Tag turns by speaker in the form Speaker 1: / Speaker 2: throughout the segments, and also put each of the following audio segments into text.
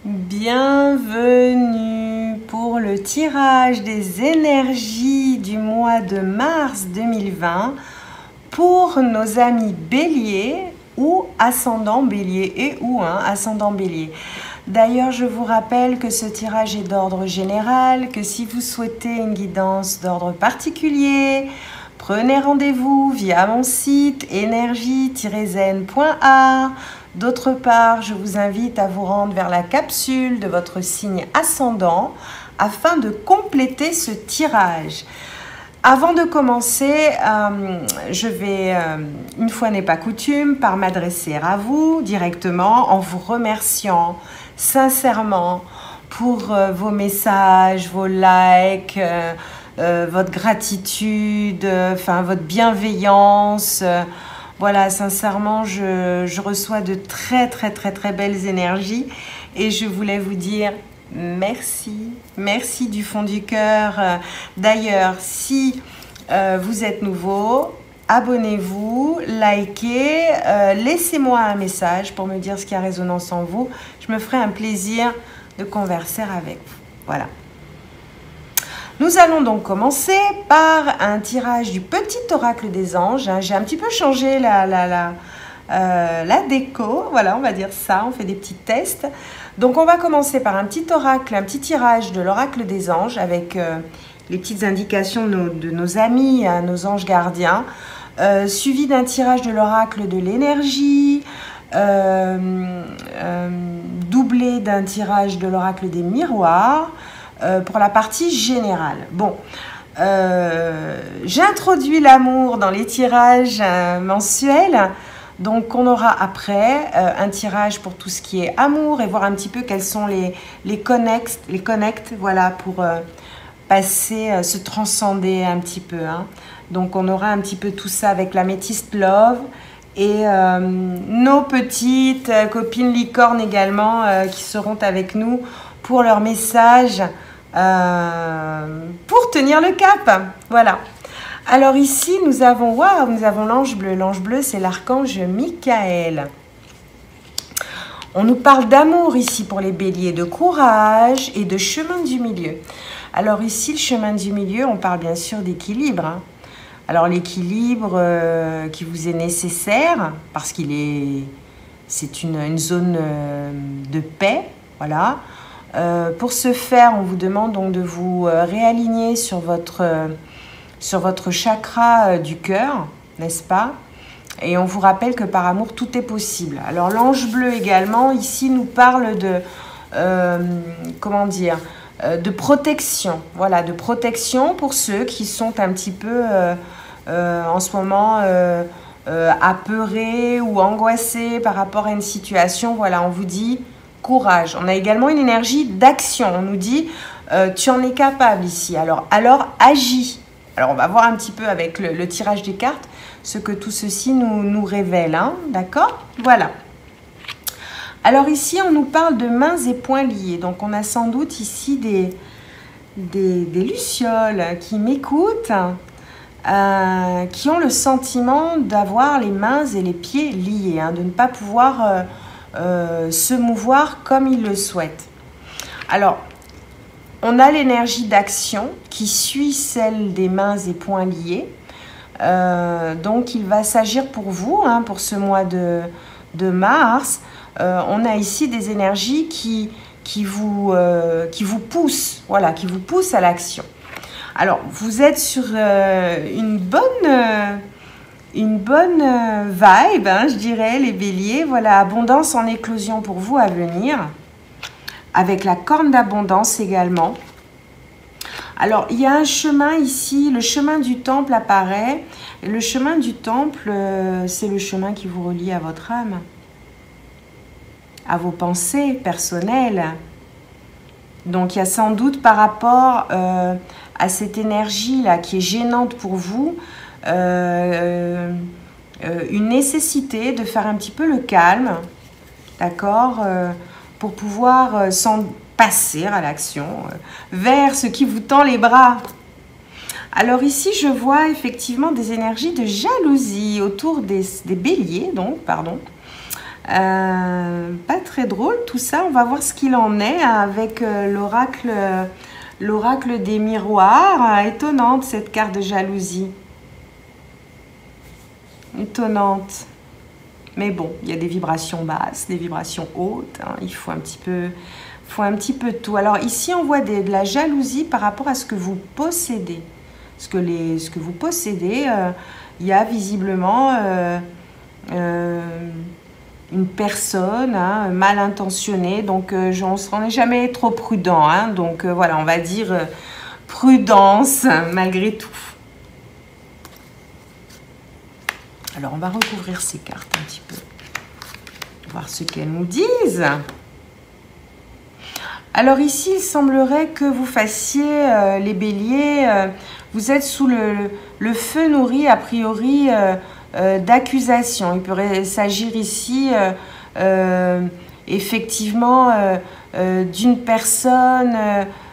Speaker 1: Bienvenue pour le tirage des énergies du mois de mars 2020 pour nos amis Bélier ou ascendant Bélier et ou ascendant Bélier. D'ailleurs, je vous rappelle que ce tirage est d'ordre général, que si vous souhaitez une guidance d'ordre particulier, prenez rendez-vous via mon site énergie-zen.art. D'autre part, je vous invite à vous rendre vers la capsule de votre signe ascendant afin de compléter ce tirage. Avant de commencer, je vais, une fois n'est pas coutume, par m'adresser à vous directement en vous remerciant sincèrement pour vos messages, vos likes, votre gratitude, votre bienveillance. Voilà, sincèrement, je reçois de très belles énergies et je voulais vous dire merci, merci du fond du cœur. D'ailleurs, si vous êtes nouveau, abonnez-vous, likez, laissez-moi un message pour me dire ce qui a résonance en vous. Je me ferai un plaisir de converser avec vous. Voilà. Nous allons donc commencer par un tirage du petit oracle des anges. J'ai un petit peu changé la déco, voilà, on va dire ça, on fait des petits tests. Donc on va commencer par un petit oracle, un petit tirage de l'oracle des anges avec les petites indications de nos amis, nos anges gardiens, suivi d'un tirage de l'oracle de l'énergie, doublé d'un tirage de l'oracle des miroirs, pour la partie générale. Bon, j'introduis l'amour dans les tirages mensuels. Donc, on aura après un tirage pour tout ce qui est amour et voir un petit peu quels sont les connects, voilà, pour passer, se transcender un petit peu. Donc, on aura un petit peu tout ça avec l'améthyste love et nos petites copines licornes également qui seront avec nous pour leur message pour tenir le cap. Voilà. Alors ici, nous avons l'ange bleu. L'ange bleu, c'est l'archange Michael. On nous parle d'amour ici pour les béliers, de courage et de chemin du milieu. Alors ici, le chemin du milieu, on parle bien sûr d'équilibre. Alors l'équilibre qui vous est nécessaire, parce c'est une zone de paix, voilà. Pour ce faire, on vous demande donc de vous réaligner sur votre chakra du cœur, n'est-ce pas? Et on vous rappelle que par amour, tout est possible. Alors l'ange bleu également, ici, nous parle de, de protection. Voilà, de protection pour ceux qui sont un petit peu, en ce moment, apeurés ou angoissés par rapport à une situation. Voilà, on vous dit courage. On a également une énergie d'action. On nous dit, tu en es capable ici. Alors agis. Alors, on va voir un petit peu avec le tirage des cartes ce que tout ceci nous révèle. D'accord? Voilà. Alors ici, on nous parle de mains et poings liés. Donc, on a sans doute ici des lucioles qui m'écoutent, qui ont le sentiment d'avoir les mains et les pieds liés, de ne pas pouvoir se mouvoir comme ils le souhaitent. Alors, on a l'énergie d'action qui suit celle des mains et poings liés. Donc, il va s'agir pour vous, pour ce mois de mars. On a ici des énergies qui vous poussent, voilà, qui vous poussent à l'action. Alors, vous êtes sur une bonne vibe, je dirais, les béliers. Voilà, abondance en éclosion pour vous à venir. Avec la corne d'abondance également. Alors, il y a un chemin ici, le chemin du temple apparaît. Le chemin du temple, c'est le chemin qui vous relie à votre âme, à vos pensées personnelles. Donc, il y a sans doute par rapport à cette énergie-là qui est gênante pour vous, une nécessité de faire un petit peu le calme, d'accord, pour pouvoir s'en passer à l'action, vers ce qui vous tend les bras. Alors ici, je vois effectivement des énergies de jalousie autour des béliers, donc, pardon. Pas très drôle tout ça. On va voir ce qu'il en est avec l'oracle des miroirs. Étonnante cette carte de jalousie. Étonnante. Mais bon, il y a des vibrations basses, des vibrations hautes. Hein. Il faut un petit peu de tout. Alors ici, on voit de la jalousie par rapport à ce que vous possédez. Ce que vous possédez, il y a visiblement une personne mal intentionnée. Donc, on n'est jamais trop prudent. Hein. Donc, voilà, on va dire prudence malgré tout. Alors, on va recouvrir ces cartes un petit peu. Voir ce qu'elles nous disent. Alors ici, il semblerait que vous fassiez, les béliers, vous êtes sous le feu nourri, a priori, d'accusation. Il pourrait s'agir ici, effectivement, d'une personne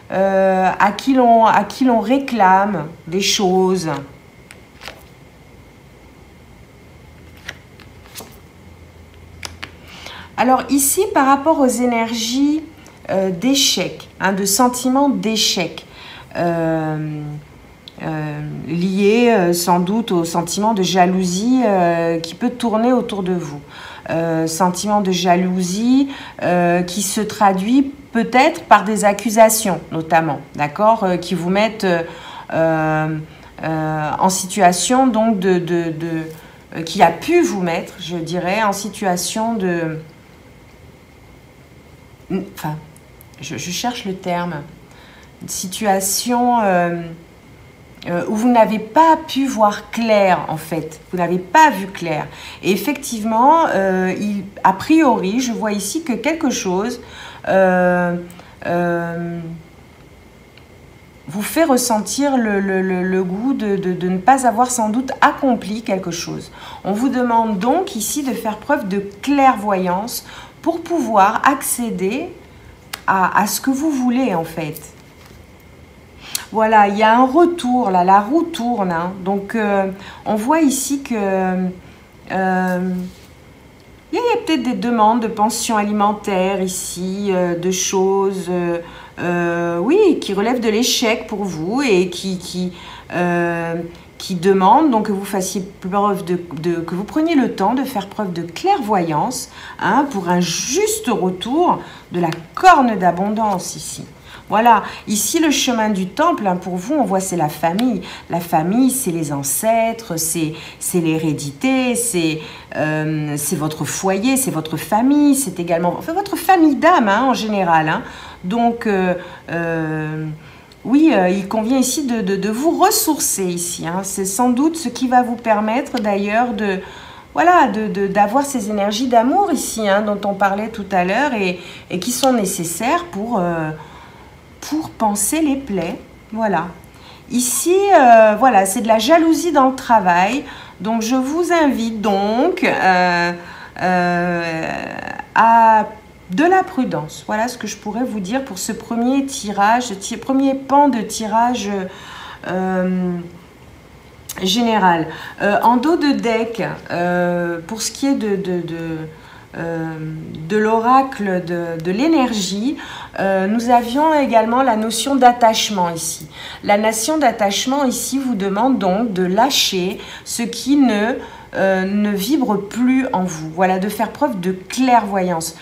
Speaker 1: à qui l'on réclame des choses. Alors ici, par rapport aux énergies d'échec, hein, de sentiments d'échec, liés sans doute au sentiment de jalousie qui peut tourner autour de vous. Sentiment de jalousie qui se traduit peut-être par des accusations, notamment, d'accord, qui vous mettent en situation donc qui a pu vous mettre, je dirais, en situation de... Enfin, je cherche le terme. Une situation où vous n'avez pas pu voir clair, en fait. Vous n'avez pas vu clair. Et effectivement, a priori, je vois ici que quelque chose vous fait ressentir le goût de ne pas avoir sans doute accompli quelque chose. On vous demande donc ici de faire preuve de clairvoyance pour pouvoir accéder à ce que vous voulez, en fait. Voilà, il y a un retour, là, la roue tourne. Hein. Donc, on voit ici que il y a peut-être des demandes de pension alimentaire ici, de choses, oui, qui relèvent de l'échec pour vous et qui demandent donc que vous fassiez preuve que vous preniez le temps de faire preuve de clairvoyance, hein, pour un juste retour de la corne d'abondance ici. Voilà, ici le chemin du temple, hein, pour vous, on voit c'est la famille. La famille, c'est les ancêtres, c'est l'hérédité, c'est votre foyer, c'est votre famille, c'est également votre famille d'âme, hein, en général. Hein. Donc, oui, il convient ici de vous ressourcer ici. Hein. C'est sans doute ce qui va vous permettre d'ailleurs d'avoir ces énergies d'amour ici, hein, dont on parlait tout à l'heure et qui sont nécessaires pour panser les plaies. Voilà. Ici, voilà, c'est de la jalousie dans le travail. Donc, je vous invite donc à de la prudence. Voilà ce que je pourrais vous dire pour ce premier tirage, ce premier pan de tirage général. En dos de deck, pour ce qui est de l'oracle de l'énergie, nous avions également la notion d'attachement ici. La notion d'attachement ici vous demande donc de lâcher ce qui ne vibre plus en vous. Voilà, de faire preuve de clairvoyance.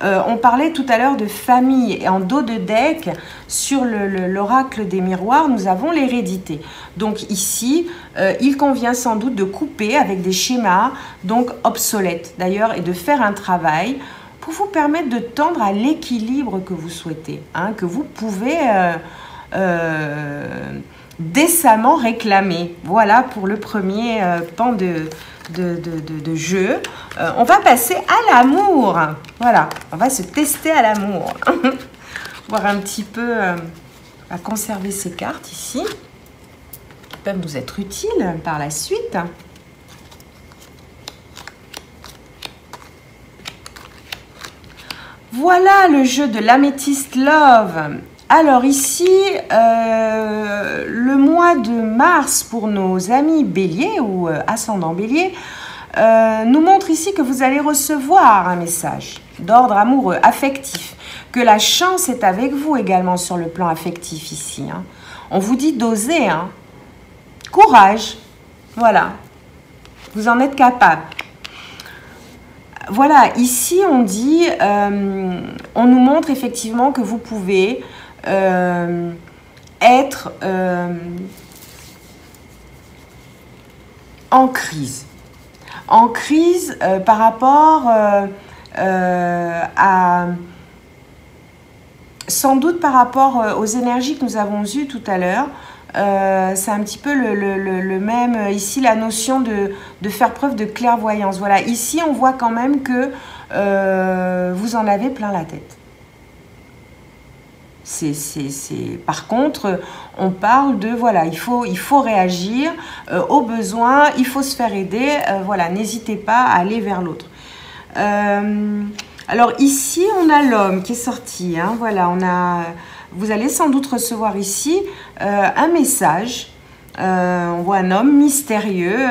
Speaker 1: On parlait tout à l'heure de famille et en dos de deck, sur l'oracle des miroirs, nous avons l'hérédité. Donc ici, il convient sans doute de couper avec des schémas donc obsolètes d'ailleurs et de faire un travail pour vous permettre de tendre à l'équilibre que vous souhaitez, hein, que vous pouvez décemment réclamer. Voilà pour le premier pan de jeu. On va passer à l'amour. Voilà, on va se tester à l'amour. Voir un petit peu à conserver ces cartes ici. Qui peuvent nous être utiles par la suite. Voilà le jeu de l'améthyste love. Alors ici, le mois de mars pour nos amis béliers ou ascendant bélier nous montre ici que vous allez recevoir un message d'ordre amoureux, affectif, que la chance est avec vous également sur le plan affectif ici. Hein. On vous dit d'oser, hein. Courage, voilà, vous en êtes capable. Voilà, ici on dit, on nous montre effectivement que vous pouvez être en crise. En crise par rapport à... Sans doute par rapport aux énergies que nous avons eues tout à l'heure. C'est un petit peu le même, ici, la notion de faire preuve de clairvoyance. Voilà, ici, on voit quand même que vous en avez plein la tête. Par contre, on parle de, voilà, il faut réagir aux besoins, il faut se faire aider. Voilà, n'hésitez pas à aller vers l'autre. Alors ici, on a l'homme qui est sorti. Hein, voilà, vous allez sans doute recevoir ici un message. On voit un homme mystérieux,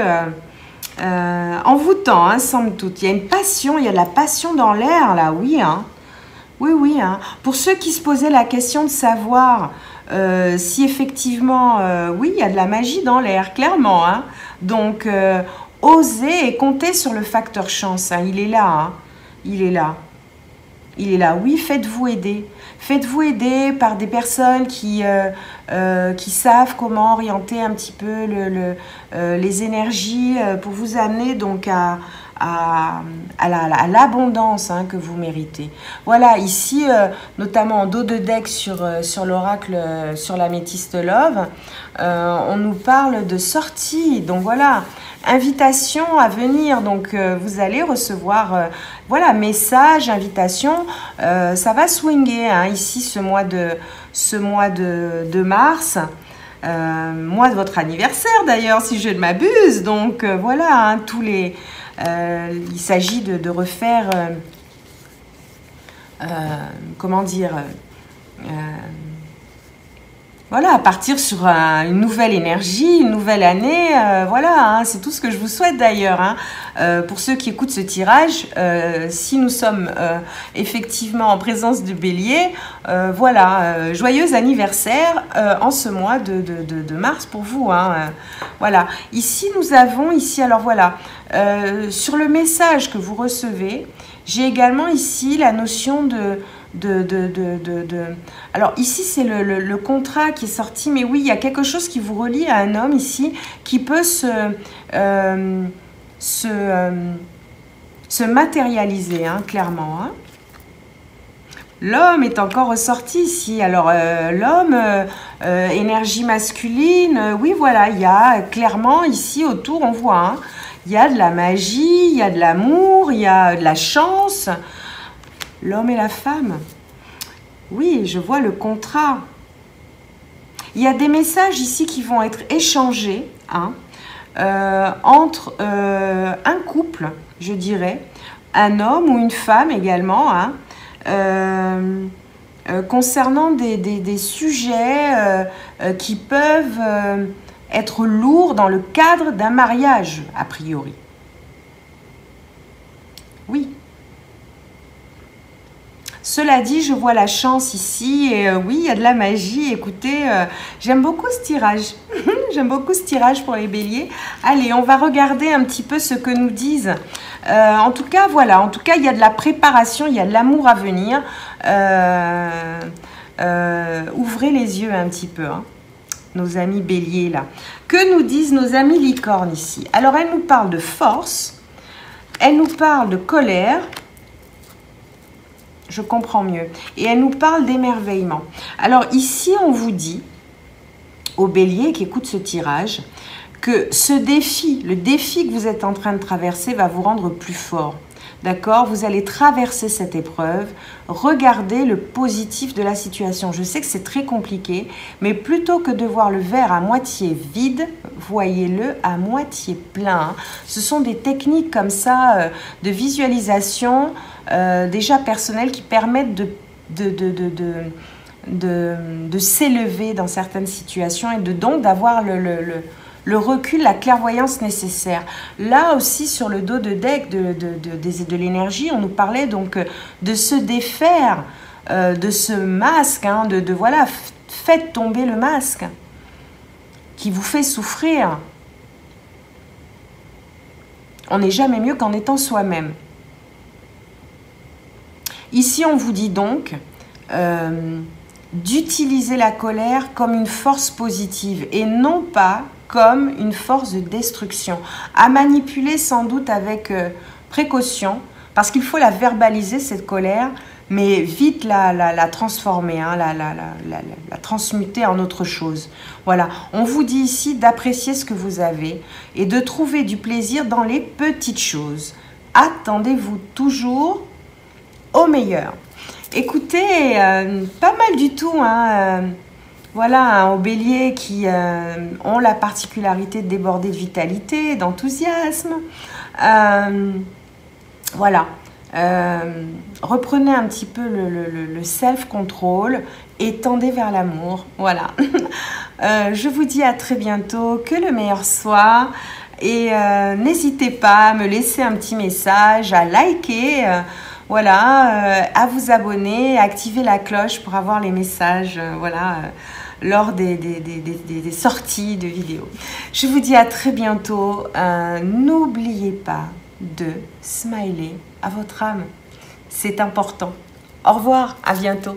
Speaker 1: envoûtant, hein, somme toute. Il y a une passion, il y a de la passion dans l'air, là, oui. Hein. Oui, oui. Hein. Pour ceux qui se posaient la question de savoir si effectivement, oui, il y a de la magie dans l'air, clairement. Hein. Donc, osez et comptez sur le facteur chance. Hein. Il est là. Hein. Il est là. Il est là. Oui, faites-vous aider. Faites-vous aider par des personnes qui savent comment orienter un petit peu les énergies pour vous amener donc à l'abondance hein, que vous méritez. Voilà, ici, notamment en dos de deck sur l'oracle, sur l'améthyste love, on nous parle de sortie. Donc voilà, invitation à venir. Donc vous allez recevoir, voilà, message, invitation. Ça va swinger hein, ici ce mois de mars. Mois de votre anniversaire d'ailleurs, si je ne m'abuse. Donc voilà, hein, tous les... il s'agit de refaire, comment dire, voilà, partir sur une nouvelle énergie, une nouvelle année, voilà, hein, c'est tout ce que je vous souhaite d'ailleurs. Hein. Pour ceux qui écoutent ce tirage, si nous sommes effectivement en présence de Bélier, voilà, joyeux anniversaire en ce mois de mars pour vous. Hein, voilà, ici nous avons, alors voilà, sur le message que vous recevez, j'ai également ici la notion alors ici c'est le contrat qui est sorti, mais oui, il y a quelque chose qui vous relie à un homme ici qui peut se matérialiser, hein, clairement. Hein. L'homme est encore ressorti ici. Alors l'homme, énergie masculine, oui voilà, il y a clairement ici autour, on voit, hein, il y a de la magie, il y a de l'amour, il y a de la chance. L'homme et la femme. Oui, je vois le contrat. Il y a des messages ici qui vont être échangés hein, entre un couple, je dirais, un homme ou une femme également, hein, concernant des sujets qui peuvent être lourds dans le cadre d'un mariage, a priori. Oui. Cela dit, je vois la chance ici et oui, il y a de la magie. Écoutez, j'aime beaucoup ce tirage. J'aime beaucoup ce tirage pour les béliers. Allez, on va regarder un petit peu ce que nous disent. En tout cas, voilà. En tout cas, il y a de la préparation, il y a de l'amour à venir. Ouvrez les yeux un petit peu, hein, nos amis béliers là. Que nous disent nos amis licornes ici? Alors, elles nous parlent de force. Elles nous parlent de colère. Je comprends mieux. Et elle nous parle d'émerveillement. Alors ici, on vous dit, aux béliers qui écoutent ce tirage, que ce défi, le défi que vous êtes en train de traverser va vous rendre plus fort. D'accord? Vous allez traverser cette épreuve. Regardez le positif de la situation. Je sais que c'est très compliqué, mais plutôt que de voir le verre à moitié vide, voyez-le à moitié plein. Ce sont des techniques comme ça de visualisation déjà personnelles qui permettent de s'élever dans certaines situations et donc d'avoir le recul, la clairvoyance nécessaire. Là aussi, sur le dos de deck de l'énergie, on nous parlait donc de se défaire de ce masque, hein, voilà, faites tomber le masque qui vous fait souffrir. On n'est jamais mieux qu'en étant soi-même. Ici, on vous dit donc d'utiliser la colère comme une force positive et non pas comme une force de destruction. À manipuler sans doute avec précaution, parce qu'il faut la verbaliser, cette colère, mais vite la transformer, hein, la transmuter en autre chose. Voilà, on vous dit ici d'apprécier ce que vous avez et de trouver du plaisir dans les petites choses. Attendez-vous toujours au meilleur. Écoutez, pas mal du tout, hein, voilà, hein, aux béliers qui ont la particularité de déborder de vitalité, d'enthousiasme. Voilà. Reprenez un petit peu le self-control et tendez vers l'amour. Voilà. Je vous dis à très bientôt, que le meilleur soit. Et n'hésitez pas à me laisser un petit message, à liker. Voilà, à vous abonner, à activer la cloche pour avoir les messages, voilà, lors des sorties de vidéos. Je vous dis à très bientôt. N'oubliez pas de smiler à votre âme. C'est important. Au revoir, à bientôt.